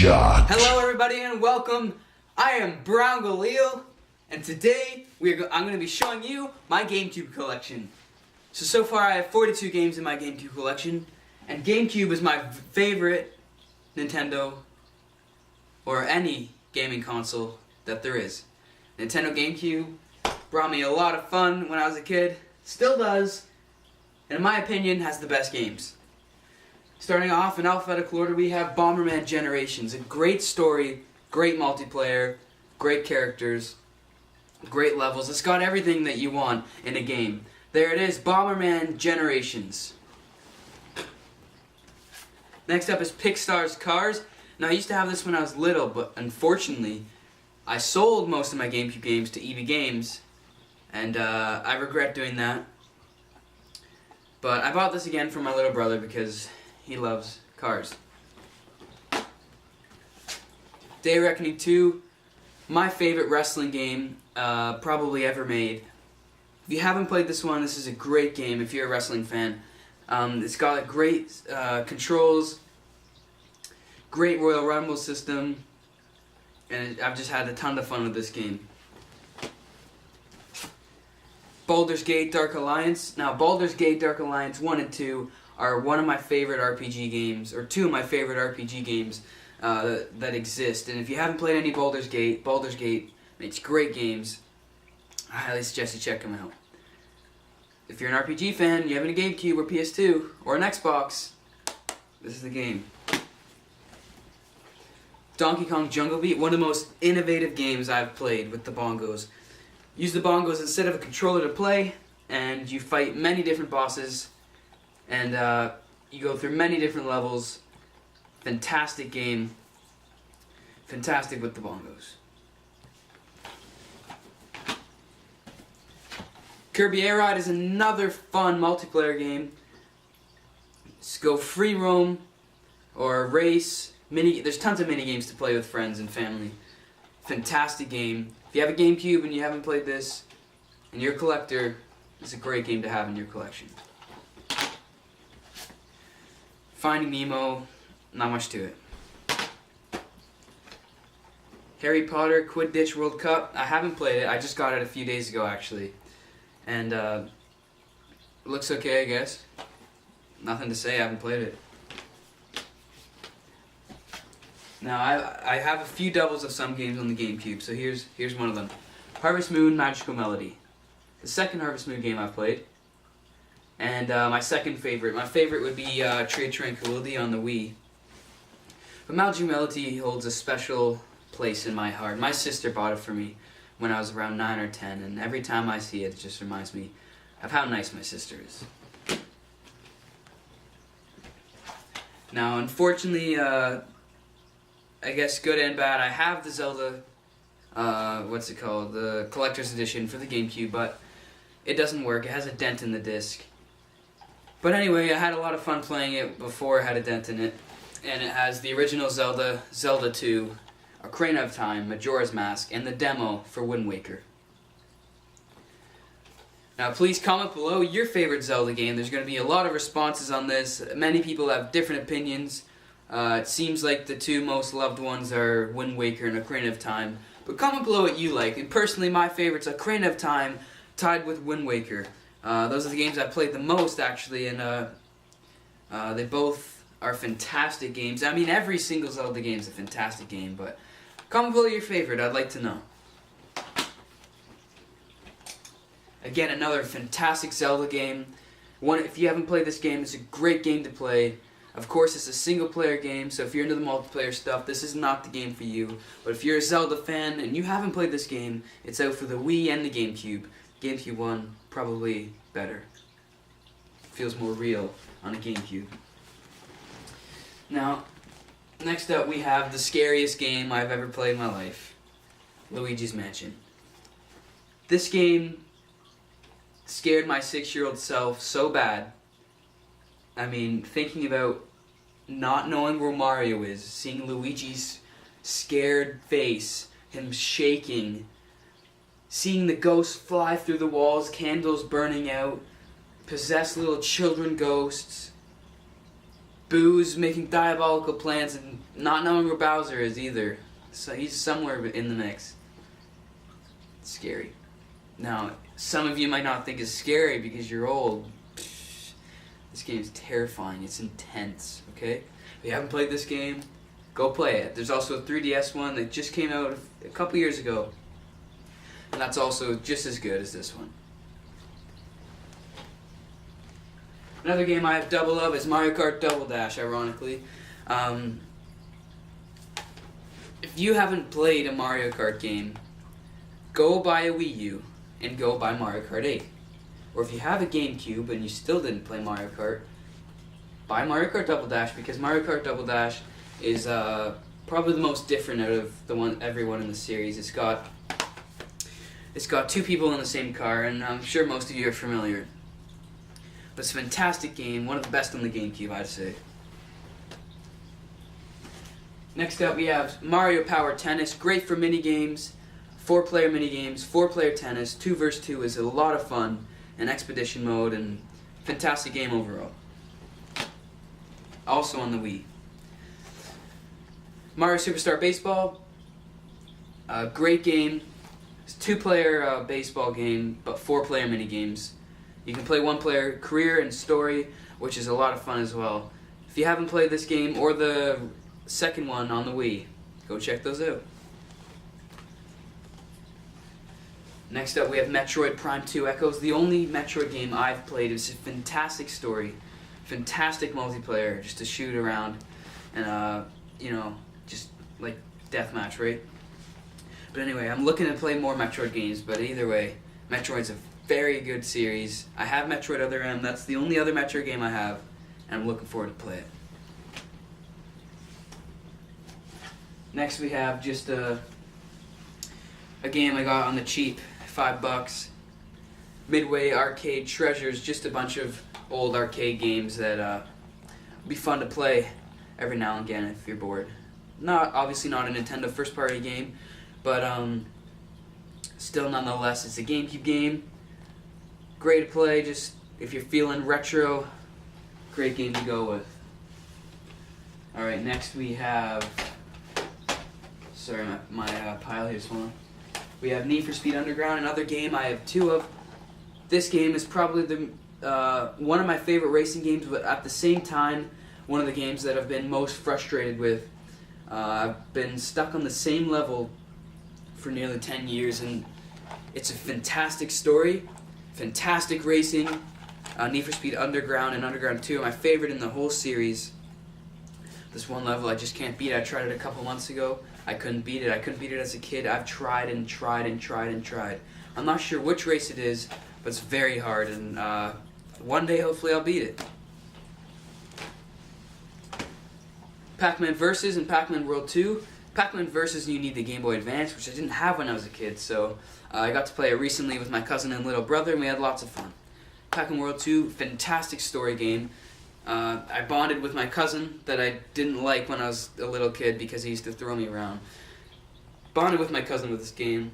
Headshot. Hello everybody and welcome. I am BrownGalil and today I'm going to be showing you my Gamecube collection. So far I have 42 games in my Gamecube collection, and Gamecube is my favorite Nintendo or any gaming console that there is. Nintendo Gamecube brought me a lot of fun when I was a kid, still does, and in my opinion has the best games. Starting off in alphabetical order, we have Bomberman Generations. A great story, great multiplayer, great characters, great levels. It's got everything that you want in a game. There it is, Bomberman Generations. Next up is Pixar's Cars. Now, I used to have this when I was little, but unfortunately, I sold most of my GameCube games to EB Games, and I regret doing that. But I bought this again for my little brother because he loves cars. Day Reckoning 2, my favorite wrestling game probably ever made. If you haven't played this one, this is a great game if you're a wrestling fan. It's got great controls, great Royal Rumble system, and I've just had a ton of fun with this game. Baldur's Gate Dark Alliance. Now, Baldur's Gate Dark Alliance 1 and 2 are one of my favorite RPG games, or two of my favorite RPG games that exist. And if you haven't played any Baldur's Gate makes great games. I highly suggest you check them out. If you're an RPG fan, you have a GameCube or PS2 or an Xbox, this is the game. Donkey Kong Jungle Beat, one of the most innovative games I've played with the bongos. Use the bongos instead of a controller to play, and you fight many different bosses, and you go through many different levels. Fantastic game. Fantastic with the bongos. Kirby Air Ride is another fun multiplayer game. Just go free roam or race. There's tons of mini games to play with friends and family. Fantastic game. If you have a GameCube and you haven't played this, and you're a collector, it's a great game to have in your collection. Finding Nemo, not much to it. Harry Potter Quidditch World Cup, I haven't played it, I just got it a few days ago actually. And it looks okay, I guess. Nothing to say, I haven't played it. Now, I have a few doubles of some games on the GameCube, so here's one of them. Harvest Moon Magical Melody. The second Harvest Moon game I've played. And my second favorite. My favorite would be Tree of Tranquility on the Wii. But Magical Melody holds a special place in my heart. My sister bought it for me when I was around 9 or 10, and every time I see it, it just reminds me of how nice my sister is. Now, unfortunately, I guess good and bad, I have the Zelda, the Collector's Edition for the GameCube, but it doesn't work. It has a dent in the disc. But anyway, I had a lot of fun playing it before it had a dent in it, and it has the original Zelda, Zelda 2, Ocarina of Time, Majora's Mask, and the demo for Wind Waker. Now please comment below your favorite Zelda game. There's going to be a lot of responses on this. Many people have different opinions. It seems like the two most loved ones are Wind Waker and Ocarina of Time. But comment below what you like. And personally, my favorite's Ocarina of Time, tied with Wind Waker. Those are the games I've played the most, actually, and they both are fantastic games. I mean, every single Zelda game is a fantastic game, but comment below your favorite. I'd like to know. Again, another fantastic Zelda game. If you haven't played this game, it's a great game to play. Of course, it's a single-player game, so if you're into the multiplayer stuff, this is not the game for you. But if you're a Zelda fan and you haven't played this game, it's out for the Wii and the GameCube. GameCube 1, probably better. Feels more real on a GameCube. Now, next up we have the scariest game I've ever played in my life. Luigi's Mansion. This game scared my 6-year-old self so bad. I mean, thinking about not knowing where Mario is, seeing Luigi's scared face, him shaking, seeing the ghosts fly through the walls, candles burning out, possessed little children ghosts. Boo's making diabolical plans and not knowing where Bowser is either. So he's somewhere in the mix. It's scary. Now, some of you might not think it's scary because you're old. This game is terrifying. It's intense, okay? If you haven't played this game, go play it. There's also a 3DS one that just came out a couple years ago. And that's also just as good as this one. Another game I have double of is Mario Kart Double Dash, ironically. If you haven't played a Mario Kart game, go buy a Wii U and go buy Mario Kart 8. Or if you have a Gamecube and you still didn't play Mario Kart, buy Mario Kart Double Dash, because Mario Kart Double Dash is probably the most different out of everyone in the series. It's got two people in the same car, and I'm sure most of you are familiar. But it's a fantastic game, one of the best on the Gamecube, I'd say. Next up we have Mario Power Tennis, great for mini-games, 4-player mini-games, 4-player tennis, 2 vs 2 is a lot of fun, and expedition mode, and fantastic game overall. Also on the Wii. Mario Superstar Baseball, great game. It's a 2-player baseball game, but 4-player mini-games. You can play 1-player career and story, which is a lot of fun as well. If you haven't played this game or the second one on the Wii, go check those out. Next up we have Metroid Prime 2 Echoes, the only Metroid game I've played. It's a fantastic story, fantastic multiplayer, just to shoot around and you know, just like deathmatch, right? But anyway, I'm looking to play more Metroid games, but either way, Metroid's a very good series. I have Metroid Other M, that's the only other Metroid game I have, and I'm looking forward to play it. Next we have just a game I got on the cheap, $5. Midway Arcade Treasures, just a bunch of old arcade games that would be fun to play every now and again if you're bored. Obviously not a Nintendo first party game, but still nonetheless it's a GameCube game. Great to play, just if you're feeling retro, great game to go with. Alright, next we have, sorry my pile here's one. We have Need for Speed Underground, another game I have 2 of. This game is probably the one of my favorite racing games, but at the same time, one of the games that I've been most frustrated with. I've been stuck on the same level for nearly 10 years, and it's a fantastic story, fantastic racing. Need for Speed Underground and Underground 2 are my favorite in the whole series. This one level I just can't beat. I tried it a couple months ago. I couldn't beat it. I couldn't beat it as a kid. I've tried and tried and tried and tried. I'm not sure which race it is, but it's very hard, and one day hopefully I'll beat it. Pac-Man Versus and Pac-Man World 2. Pac-Man Versus, you need the Game Boy Advance, which I didn't have when I was a kid, so I got to play it recently with my cousin and little brother, and we had lots of fun. Pac-Man World 2, fantastic story game. I bonded with my cousin that I didn't like when I was a little kid because he used to throw me around. Bonded with my cousin with this game,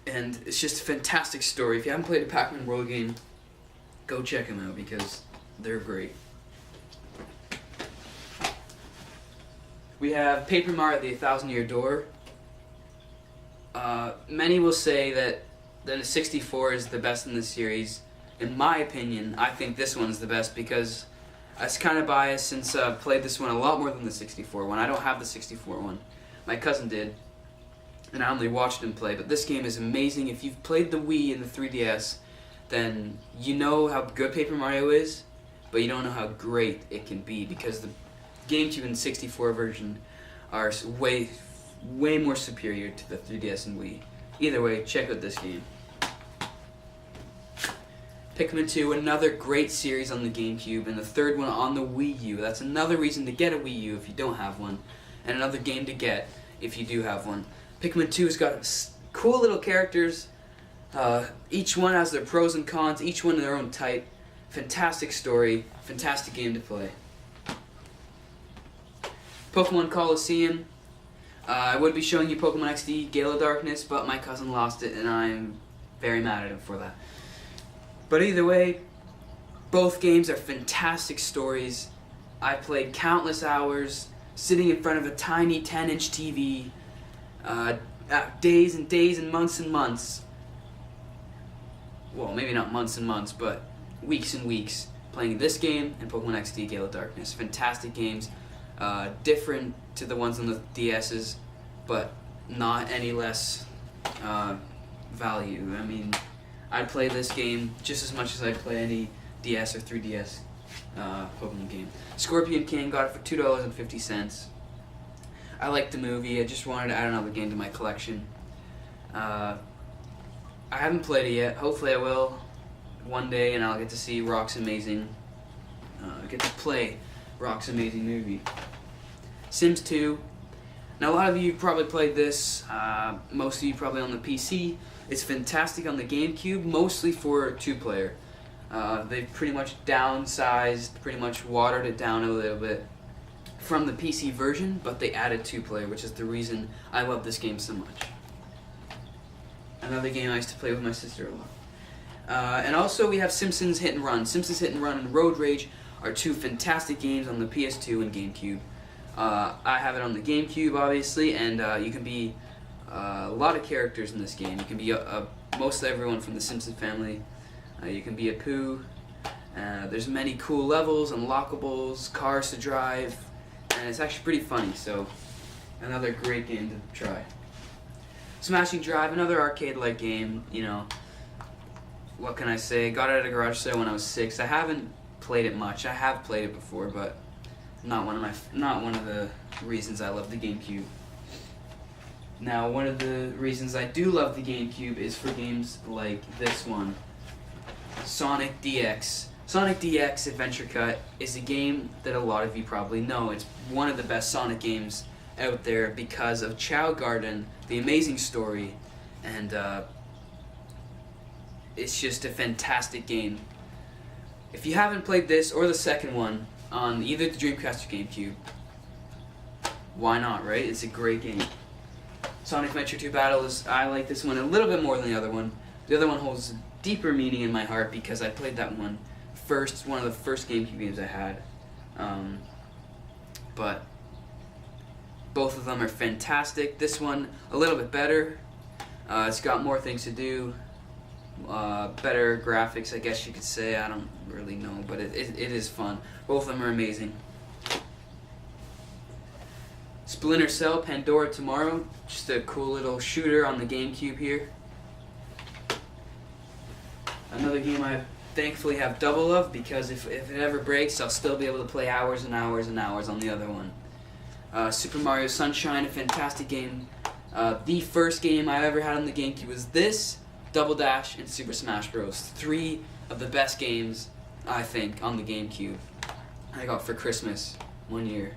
and it's just a fantastic story. If you haven't played a Pac-Man World game, go check them out because they're great. We have Paper Mario: The 1,000-Year Door. Many will say that the 64 is the best in the series. In my opinion, I think this one's the best because I was kind of biased since I've played this one a lot more than the 64 one. I don't have the 64 one. My cousin did, and I only watched him play. But this game is amazing. If you've played the Wii and the 3DS, then you know how good Paper Mario is, but you don't know how great it can be because the GameCube and 64 version are way more superior to the 3DS and Wii. Either way, check out this game. Pikmin 2, another great series on the GameCube, and the third one on the Wii U. That's another reason to get a Wii U if you don't have one, and another game to get if you do have one. Pikmin 2 has got cool little characters. Each one has their pros and cons, each one in their own type. Fantastic story, fantastic game to play. Pokemon Colosseum. I would be showing you Pokemon XD Gale of Darkness, but my cousin lost it, and I'm very mad at him for that. But either way, both games are fantastic stories. I played countless hours sitting in front of a tiny 10-inch TV, days and days and months. Well, maybe not months and months, but weeks and weeks playing this game and Pokemon XD Gale of Darkness. Fantastic games, different to the ones on the DS's, but not any less value. I mean, I'd play this game just as much as I'd play any DS or 3DS Pokemon game. Scorpion King, got it for $2.50. I liked the movie. I just wanted to add another game to my collection. I haven't played it yet. Hopefully I will one day, and I'll get to see Rock's amazing. Get to play Rock's amazing movie. Sims 2. Now a lot of you probably played this. Most of you probably on the PC. It's fantastic on the Gamecube, mostly for 2-player. They've pretty much downsized, pretty much watered it down a little bit from the PC version, but they added 2-player, which is the reason I love this game so much. Another game I used to play with my sister a lot. And also we have Simpsons Hit and Run. Simpsons Hit and Run and Road Rage are 2 fantastic games on the PS2 and GameCube. I have it on the GameCube, obviously, and you can be a lot of characters in this game. You can be most everyone from the Simpsons family. You can be a Pooh. There's many cool levels, unlockables, cars to drive, and it's actually pretty funny, so another great game to try. Smashing Drive, another arcade-like game, you know. What can I say? Got it at a garage sale when I was 6. I haven't played it much. I have played it before, but not one of the reasons I love the GameCube. Now, one of the reasons I do love the GameCube is for games like this one, Sonic DX. Sonic DX Adventure Cut is a game that a lot of you probably know. It's one of the best Sonic games out there because of Chow Garden, the amazing story, and it's just a fantastic game. If you haven't played this or the second one on either the Dreamcast or GameCube, why not, right? It's a great game. Sonic Adventure 2 Battles, I like this one a little bit more than the other one. The other one holds a deeper meaning in my heart because I played that one first. It's one of the first GameCube games I had. But both of them are fantastic. This one a little bit better. It's got more things to do. Better graphics, I guess you could say. I don't really know, but it is fun. Both of them are amazing. Splinter Cell Pandora Tomorrow, just a cool little shooter on the GameCube here. Another game I thankfully have double of, because if it ever breaks, I'll still be able to play hours and hours and hours on the other one. Super Mario Sunshine, a fantastic game. The first game I ever had on the GameCube was this, Double Dash, and Super Smash Bros. 3 of the best games, I think, on the GameCube I got for Christmas one year.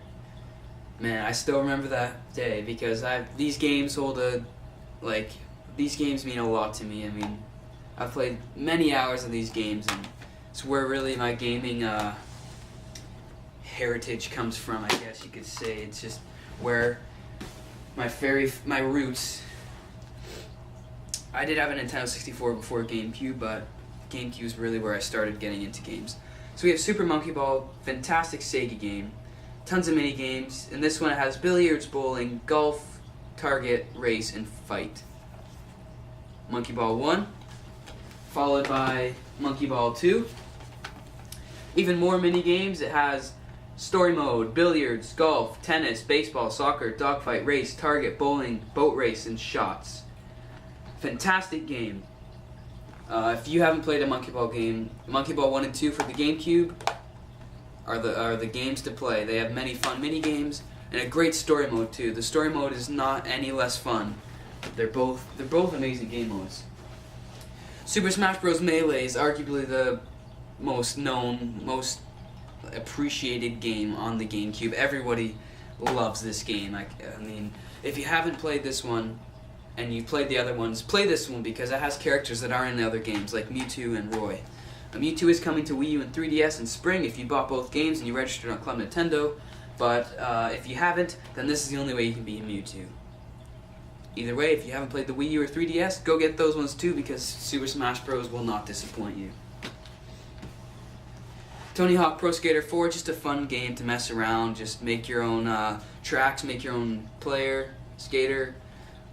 Man, I still remember that day because these games these games mean a lot to me. I mean, I've played many hours of these games, and it's where really my gaming heritage comes from, I guess you could say. It's just where my roots. I did have a Nintendo 64 before GameCube, but GameCube is really where I started getting into games. So we have Super Monkey Ball, fantastic Sega game, tons of mini games. In this one it has billiards, bowling, golf, target, race, and fight. Monkey Ball 1, followed by Monkey Ball 2. Even more mini games. It has story mode, billiards, golf, tennis, baseball, soccer, dogfight, race, target, bowling, boat race, and shots. Fantastic game. If you haven't played a Monkey Ball game, Monkey Ball 1 and 2 for the GameCube are the games to play. They have many fun mini games and a great story mode too. The story mode is not any less fun. They're both amazing game modes. Super Smash Bros. Melee is arguably the most known, most appreciated game on the GameCube. Everybody loves this game. I mean, if you haven't played this one and you've played the other ones, play this one because it has characters that aren't in the other games, like Mewtwo and Roy. Mewtwo is coming to Wii U and 3DS in spring if you bought both games and you registered on Club Nintendo, but if you haven't, then this is the only way you can beat Mewtwo. Either way, if you haven't played the Wii U or 3DS, go get those ones too because Super Smash Bros. Will not disappoint you. Tony Hawk Pro Skater 4, just a fun game to mess around, just make your own tracks, make your own player, skater,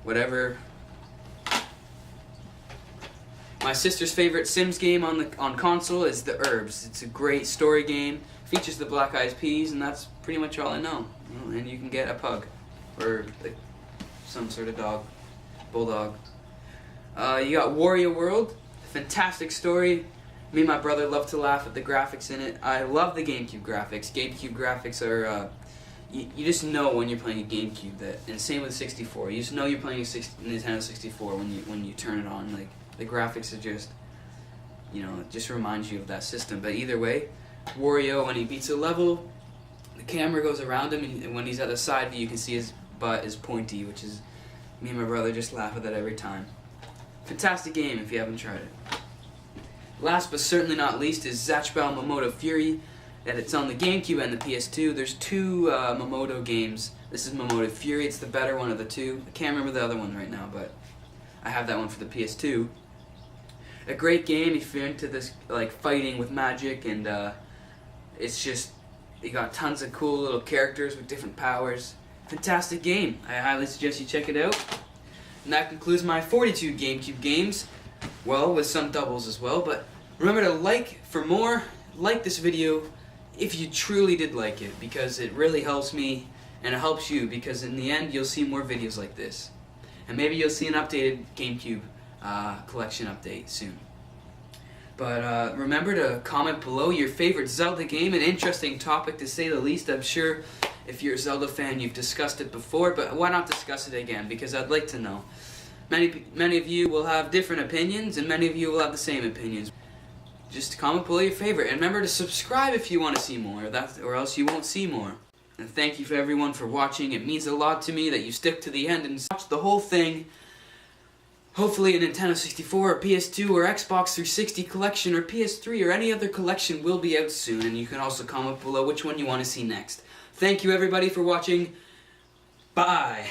whatever. My sister's favorite Sims game on console is The Herbs. It's a great story game, features the Black Eyed Peas, and that's pretty much all I know. And you can get a pug, or like some sort of dog, bulldog. You got Wario World, fantastic story. Me and my brother love to laugh at the graphics in it. I love the Gamecube graphics. Gamecube graphics are, you just know when you're playing a Gamecube that, and same with 64. You just know you're playing a Nintendo 64 when you turn it on. Like the graphics are just, it just reminds you of that system. But either way, Wario, when he beats a level, the camera goes around him, and when he's at the side view, you can see his butt is pointy, which is, me and my brother just laugh at that every time. Fantastic game if you haven't tried it. Last but certainly not least is Zatchbell Momoto Fury, and it's on the Gamecube and the PS2. There's two Momoto games. This is Momoto Fury. It's the better one of the two. I can't remember the other one right now, but I have that one for the PS2. A great game if you're into this, like, fighting with magic, and it's just, you got tons of cool little characters with different powers. Fantastic game. I highly suggest you check it out. And that concludes my 42 Gamecube games. Well, with some doubles as well, but remember to like this video if you truly did like it, because it really helps me, and it helps you, because in the end you'll see more videos like this. And maybe you'll see an updated Gamecube collection update soon. But remember to comment below your favorite Zelda game, an interesting topic to say the least. I'm sure if you're a Zelda fan you've discussed it before, but why not discuss it again, because I'd like to know. Many of you will have different opinions, and many of you will have the same opinions. Just comment below your favorite, and remember to subscribe if you want to see more, or else you won't see more. And thank you for everyone for watching. It means a lot to me that you stick to the end and watch the whole thing. Hopefully a Nintendo 64 or PS2 or Xbox 360 collection or PS3 or any other collection will be out soon, and you can also comment below which one you want to see next. Thank you everybody for watching. Bye!